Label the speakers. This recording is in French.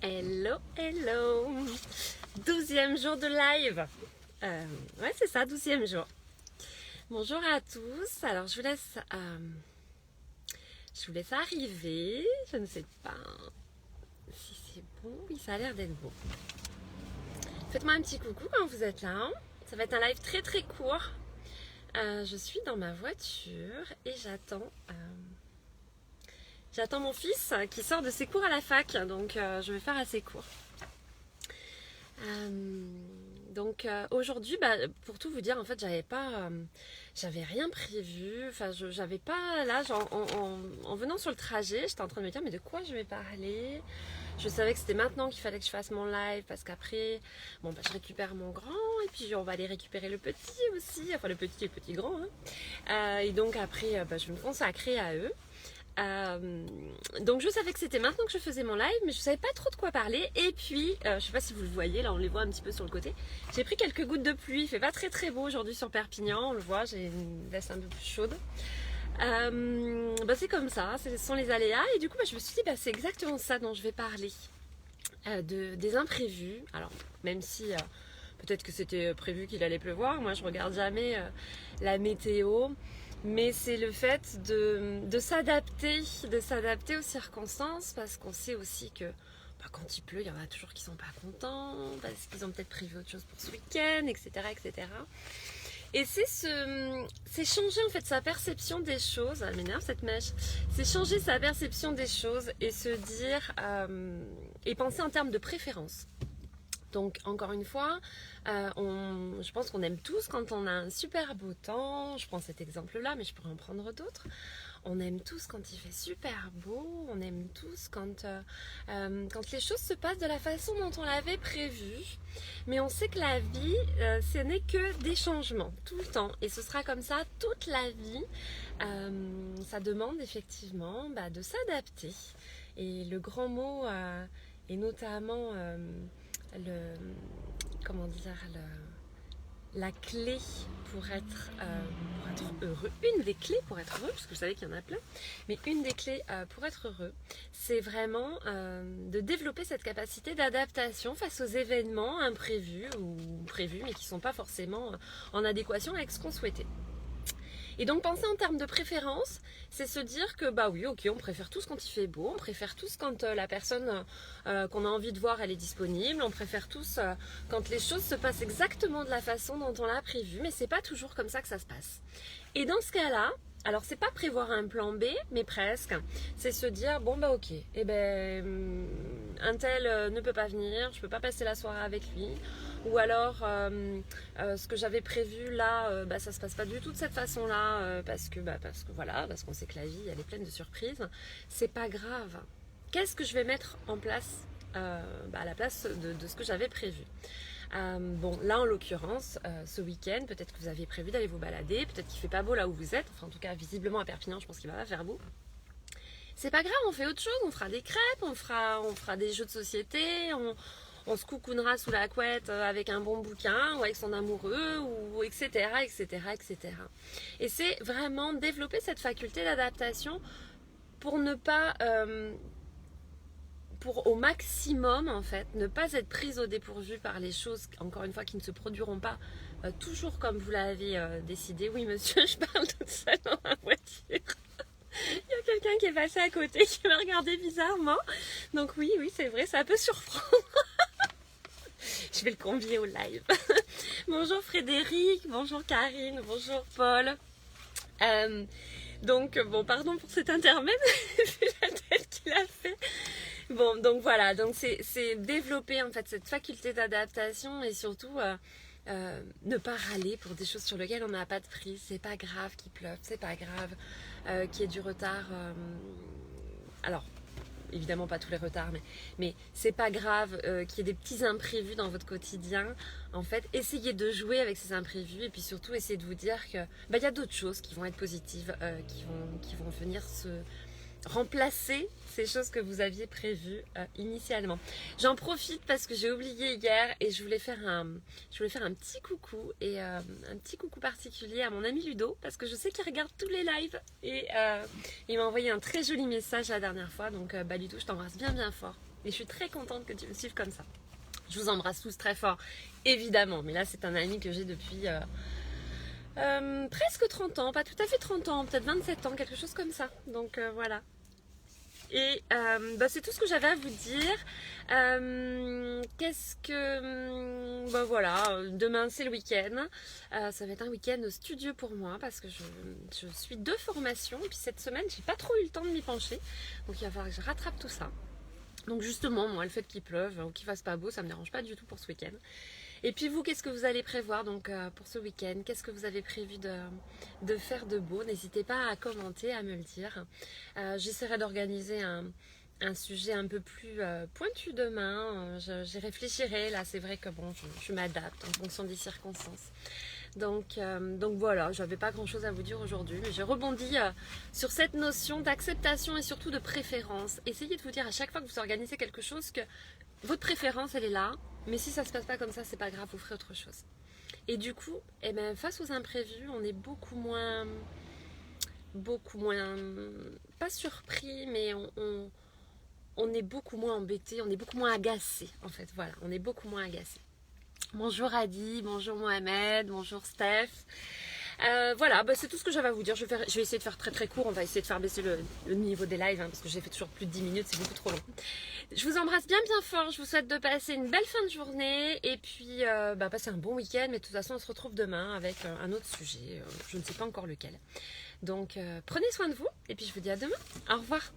Speaker 1: Hello, hello. 12e jour de live. Ouais, c'est ça, 12e jour. Bonjour à tous. Alors, je vous laisse arriver. Je ne sais pas si c'est bon. Oui, ça a l'air d'être bon. Faites-moi un petit coucou quand vous êtes là. Ça va être un live très très court. Je suis dans ma voiture et j'attends mon fils qui sort de ses cours à la fac, donc je vais faire assez court. Aujourd'hui, pour tout vous dire, en fait, j'avais rien prévu. Enfin, j'avais pas là, en venant sur le trajet, j'étais en train de me dire mais de quoi je vais parler. Je savais que c'était maintenant qu'il fallait que je fasse mon live parce qu'après, je récupère mon grand et puis on va aller récupérer le petit aussi, enfin le petit et le petit grand. Et donc après, je vais me consacrer à eux. Donc je savais que c'était maintenant que je faisais mon live, mais je savais pas trop de quoi parler. Et puis, je sais pas si vous le voyez, là on les voit un petit peu sur le côté. J'ai pris quelques gouttes de pluie, il fait pas très très beau aujourd'hui sur Perpignan, on le voit, j'ai une veste un peu plus chaude. C'est comme ça, ce sont les aléas. Et du coup, je me suis dit, c'est exactement ça dont je vais parler. Des imprévus. Alors, même si peut-être que c'était prévu qu'il allait pleuvoir, moi je regarde jamais la météo. Mais c'est le fait de s'adapter aux circonstances, parce qu'on sait aussi que quand il pleut, il y en a toujours qui sont pas contents, parce qu'ils ont peut-être prévu autre chose pour ce week-end, etc. etc. Et c'est changer en fait sa perception des choses. Elle m'énerve cette mèche. C'est changer sa perception des choses et se dire et penser en termes de préférence. Donc encore une fois, je pense qu'on aime tous quand on a un super beau temps. Je prends cet exemple-là, mais je pourrais en prendre d'autres. On aime tous quand il fait super beau. On aime tous quand les choses se passent de la façon dont on l'avait prévu. Mais on sait que la vie, ce n'est que des changements, tout le temps. Et ce sera comme ça toute la vie. Ça demande effectivement de s'adapter. Et le grand mot est notamment... la clé pour être heureux, une des clés pour être heureux, parce que vous savez qu'il y en a plein, mais une des clés pour être heureux, c'est vraiment de développer cette capacité d'adaptation face aux événements imprévus ou prévus, mais qui ne sont pas forcément en adéquation avec ce qu'on souhaitait. Et donc penser en termes de préférence, c'est se dire que oui, ok, on préfère tous quand il fait beau, on préfère tous quand la personne qu'on a envie de voir, elle est disponible, on préfère tous quand les choses se passent exactement de la façon dont on l'a prévu, mais c'est pas toujours comme ça que ça se passe. Et dans ce cas-là, alors c'est pas prévoir un plan B, mais presque, c'est se dire ok, un tel ne peut pas venir, je peux pas passer la soirée avec lui. Ou alors ce que j'avais prévu là, ça se passe pas du tout de cette façon-là, parce qu'on sait que la vie elle est pleine de surprises. C'est pas grave. Qu'est-ce que je vais mettre en place à la place de ce que j'avais prévu? Là en l'occurrence, ce week-end, peut-être que vous aviez prévu d'aller vous balader, peut-être qu'il fait pas beau là où vous êtes, enfin en tout cas visiblement à Perpignan, je pense qu'il va pas faire beau. C'est pas grave, on fait autre chose, on fera des crêpes, on fera des jeux de société, on se coucounera sous la couette avec un bon bouquin ou avec son amoureux, ou etc., etc., etc. Et c'est vraiment développer cette faculté d'adaptation pour ne pas, pour au maximum en fait, ne pas être prise au dépourvu par les choses, encore une fois, qui ne se produiront pas toujours comme vous l'avez décidé. Oui monsieur, je parle toute seule dans ma voiture. Il y a quelqu'un qui est passé à côté qui m'a regardé bizarrement. Donc oui, c'est vrai, ça peut surprendre. Je vais le convier au live. Bonjour Frédéric, bonjour Karine, bonjour Paul. Pardon pour cet intermède, vu la tête qu'il a fait. Donc voilà, c'est développer en fait cette faculté d'adaptation et surtout ne pas râler pour des choses sur lesquelles on n'a pas de prise. C'est pas grave qu'il pleuve, c'est pas grave qu'il y ait du retard. Alors, évidemment pas tous les retards, mais c'est pas grave qu'il y ait des petits imprévus dans votre quotidien. En fait, essayez de jouer avec ces imprévus et puis surtout essayez de vous dire que y a d'autres choses qui vont être positives, qui vont venir se remplacer ces choses que vous aviez prévues initialement. J'en profite parce que j'ai oublié hier et je voulais faire un petit coucou et un petit coucou particulier à mon ami Ludo parce que je sais qu'il regarde tous les lives et il m'a envoyé un très joli message la dernière fois. Donc Ludo, je t'embrasse bien bien fort. Et je suis très contente que tu me suives comme ça. Je vous embrasse tous très fort, évidemment. Mais là, c'est un ami que j'ai depuis presque 30 ans. Pas tout à fait 30 ans, peut-être 27 ans, quelque chose comme ça. Donc voilà. Et c'est tout ce que j'avais à vous dire. Voilà, demain c'est le week-end. Ça va être un week-end studieux pour moi parce que je suis de formation. Et puis cette semaine, j'ai pas trop eu le temps de m'y pencher. Donc il va falloir que je rattrape tout ça. Donc justement, moi, le fait qu'il pleuve ou qu'il fasse pas beau, ça me dérange pas du tout pour ce week-end. Et puis vous, qu'est-ce que vous allez prévoir donc pour ce week-end? Qu'est-ce que vous avez prévu de faire de beau? N'hésitez pas à commenter, à me le dire. J'essaierai d'organiser un sujet un peu plus pointu demain. J'y réfléchirai. Là, c'est vrai que bon, je m'adapte en fonction des circonstances. Donc voilà, je n'avais pas grand chose à vous dire aujourd'hui, mais je rebondis sur cette notion d'acceptation et surtout de préférence. Essayez de vous dire à chaque fois que vous organisez quelque chose que votre préférence elle est là, mais si ça se passe pas comme ça, c'est pas grave, vous ferez autre chose. Et du coup, face aux imprévus, on est beaucoup moins, pas surpris, mais on est beaucoup moins embêté, on est beaucoup moins agacé en fait. Voilà, on est beaucoup moins agacé. Bonjour Adi, bonjour Mohamed, bonjour Steph. Voilà, c'est tout ce que j'avais à vous dire. Je vais essayer de faire très très court. On va essayer de faire baisser le niveau des lives parce que j'ai fait toujours plus de 10 minutes, c'est beaucoup trop long. Je vous embrasse bien bien fort. Je vous souhaite de passer une belle fin de journée et puis passer un bon week-end. Mais de toute façon, on se retrouve demain avec un autre sujet. Je ne sais pas encore lequel. Donc prenez soin de vous et puis je vous dis à demain. Au revoir.